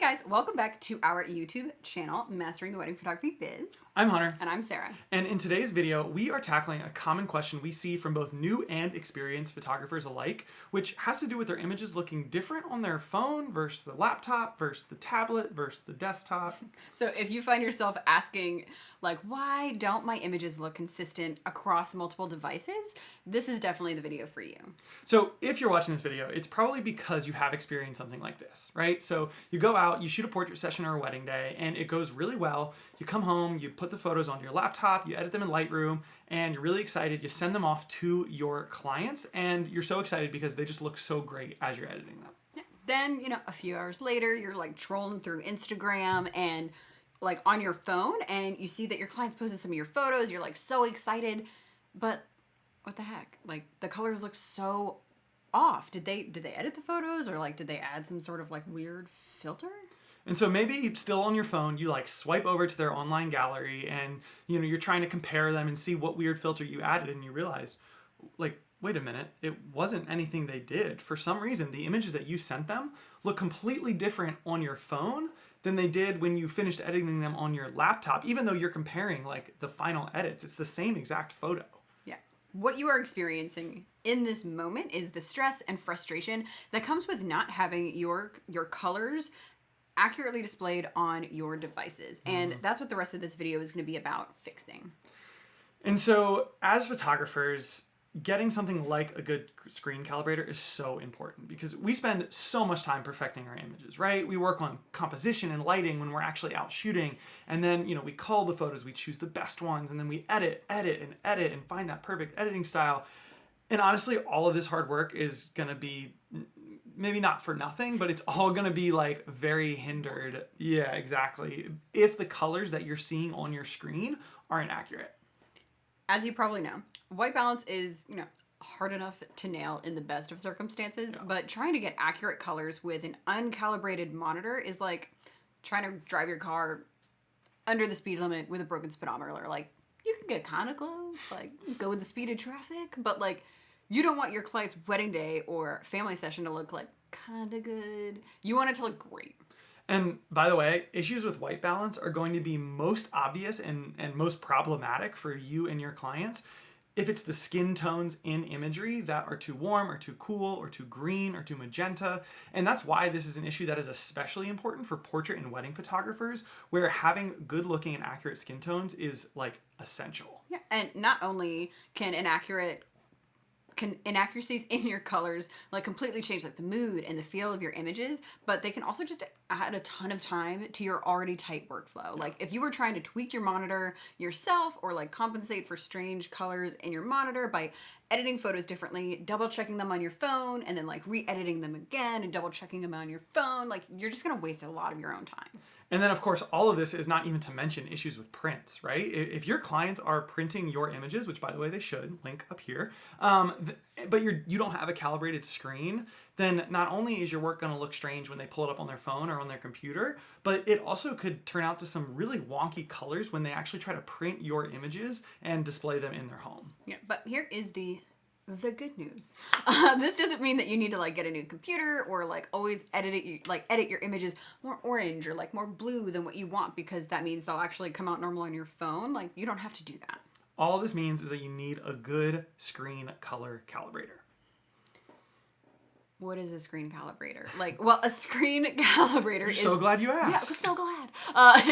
guys, welcome back to our YouTube channel, Mastering the Wedding Photography Biz. I'm Hunter. And I'm Sarah. And in today's video, we are tackling a common question we see from both new and experienced photographers alike, which has to do with their images looking different on their phone versus the laptop versus the tablet versus the desktop. So if you find yourself asking, like, why don't my images look consistent across multiple devices? This is definitely the video for you. So if you're watching this video, it's probably because you have experienced something like this, right? So you go out, you shoot a portrait session or a wedding day, and it goes really well. You come home, you put the photos on your laptop, you edit them in Lightroom, and you're really excited. You send them off to your clients, and you're so excited because they just look so great as you're editing them. Yeah. Then, a few hours later, you're like trolling through Instagram and like on your phone, and you see that your clients posted some of your photos. You're like so excited, but what the heck? Like the colors look so off. Did they edit the photos, or like did they add some sort of like weird filter? And so maybe still on your phone, you like swipe over to their online gallery and you're trying to compare them and see what weird filter you added, and you realize, like, wait a minute, it wasn't anything they did. For some reason, the images that you sent them look completely different on your phone than they did when you finished editing them on your laptop, even though you're comparing like the final edits. It's the same exact photo. Yeah. What you are experiencing in this moment is the stress and frustration that comes with not having your colors accurately displayed on your devices. And that's what the rest of this video is going to be about fixing. And so as photographers, getting something like a good screen calibrator is so important because we spend so much time perfecting our images, right? We work on composition and lighting when we're actually out shooting. And then, we cull the photos, we choose the best ones, and then we edit and find that perfect editing style. And honestly, all of this hard work is going to be maybe not for nothing, but it's all going to be like very hindered. Yeah, exactly. If the colors that you're seeing on your screen aren't accurate. As you probably know, white balance is, hard enough to nail in the best of circumstances, but trying to get accurate colors with an uncalibrated monitor is like trying to drive your car under the speed limit with a broken speedometer. Like, you can get kind of close, like go with the speed of traffic, but like you don't want your client's wedding day or family session to look like kind of good. You want it to look great. And by the way, issues with white balance are going to be most obvious and most problematic for you and your clients if it's the skin tones in imagery that are too warm or too cool or too green or too magenta. And that's why this is an issue that is especially important for portrait and wedding photographers, where having good looking and accurate skin tones is like essential. Yeah, and not only can inaccuracies in your colors like completely change like the mood and the feel of your images, but they can also just add a ton of time to your already tight workflow. Like if you were trying to tweak your monitor yourself or like compensate for strange colors in your monitor by editing photos differently, double checking them on your phone, and then like re-editing them again and double checking them on your phone, like you're just gonna waste a lot of your own time. And then, of course, all of this is not even to mention issues with prints, right? If your clients are printing your images, which, by the way, they should, link up here, but you don't have a calibrated screen, then not only is your work going to look strange when they pull it up on their phone or on their computer, but it also could turn out to some really wonky colors when they actually try to print your images and display them in their home. Yeah, but here is the good news. This doesn't mean that you need to like get a new computer or like always edit your images more orange or like more blue than what you want, because that means they'll actually come out normal on your phone. Like, you don't have to do that. All this means is that you need a good screen color calibrator. What is a screen calibrator? A screen calibrator is... So glad you asked. Yeah, I'm so glad.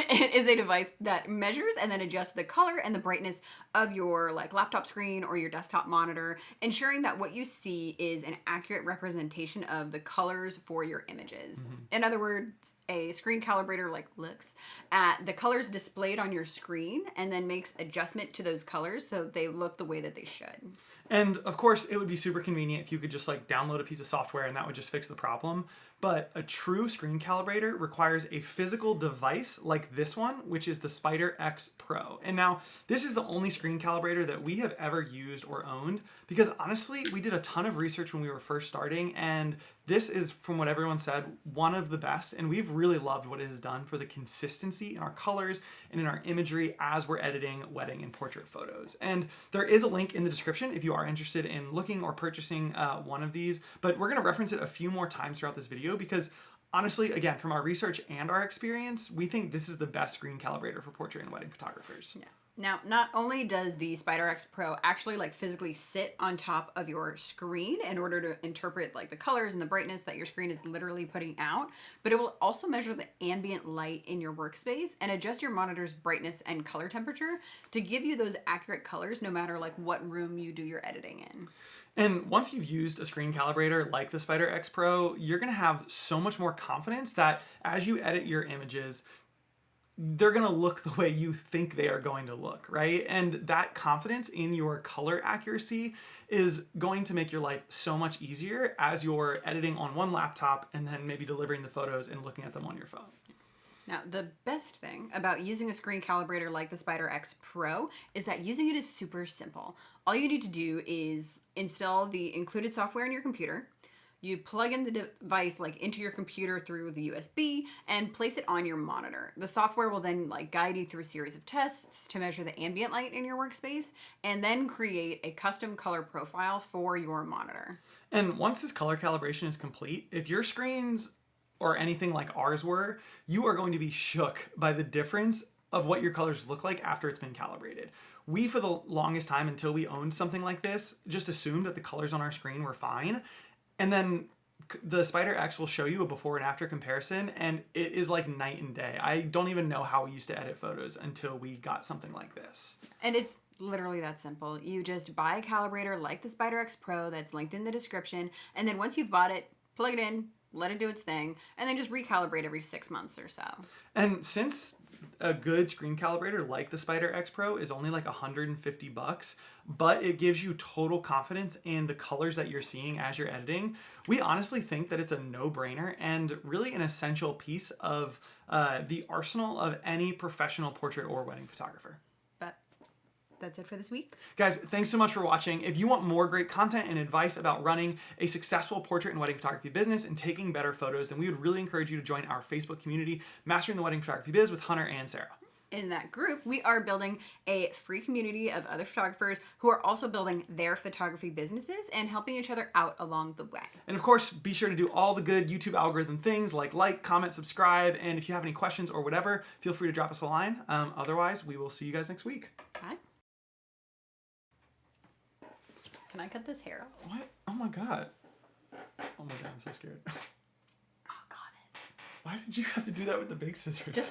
It is a device that measures and then adjusts the color and the brightness of your like laptop screen or your desktop monitor, ensuring that what you see is an accurate representation of the colors for your images. Mm-hmm. In other words, a screen calibrator looks at the colors displayed on your screen and then makes adjustment to those colors so they look the way that they should. And of course, it would be super convenient if you could just like download a piece of software and that would just fix the problem. But a true screen calibrator requires a physical device like this one, which is the SpyderX Pro. And now this is the only screen calibrator that we have ever used or owned, because honestly, we did a ton of research when we were first starting, and this is, from what everyone said, one of the best. And we've really loved what it has done for the consistency in our colors and in our imagery as we're editing wedding and portrait photos. And there is a link in the description if you are interested in looking or purchasing one of these, but we're going to reference it a few more times throughout this video because honestly, again, from our research and our experience, we think this is the best screen calibrator for portrait and wedding photographers. Yeah. Now, not only does the SpyderX Pro actually like physically sit on top of your screen in order to interpret like the colors and the brightness that your screen is literally putting out, but it will also measure the ambient light in your workspace and adjust your monitor's brightness and color temperature to give you those accurate colors no matter like what room you do your editing in. And once you've used a screen calibrator like the SpyderX Pro, you're going to have so much more confidence that as you edit your images, they're going to look the way you think they are going to look, right? And that confidence in your color accuracy is going to make your life so much easier as you're editing on one laptop and then maybe delivering the photos and looking at them on your phone. Now, the best thing about using a screen calibrator like the SpyderX Pro is that using it is super simple. All you need to do is install the included software in your computer. You plug in the device like into your computer through the USB and place it on your monitor. The software will then like guide you through a series of tests to measure the ambient light in your workspace and then create a custom color profile for your monitor. And once this color calibration is complete, if your screens or anything like ours were, you are going to be shook by the difference of what your colors look like after it's been calibrated. We, for the longest time until we owned something like this, just assumed that the colors on our screen were fine. And then the SpyderX will show you a before and after comparison, and it is like night and day. I don't even know how we used to edit photos until we got something like this. And it's literally that simple. You just buy a calibrator like the SpyderX Pro that's linked in the description, and then once you've bought it, plug it in, let it do its thing, and then just recalibrate every 6 months or so. And since a good screen calibrator like the SpyderX Pro is only like $150, but it gives you total confidence in the colors that you're seeing as you're editing, we honestly think that it's a no-brainer and really an essential piece of the arsenal of any professional portrait or wedding photographer. But that's it for this week. Guys, thanks so much for watching. If you want more great content and advice about running a successful portrait and wedding photography business and taking better photos, then we would really encourage you to join our Facebook community, Mastering the Wedding Photography Biz with Hunter and Sarah. In that group, we are building a free community of other photographers who are also building their photography businesses and helping each other out along the way. And of course, be sure to do all the good YouTube algorithm things like, comment, subscribe, and if you have any questions or whatever, feel free to drop us a line. Otherwise, we will see you guys next week. Bye. Can I cut this hair off? What? Oh my god. Oh my god, I'm so scared. Oh, got it. Why did you have to do that with the big scissors?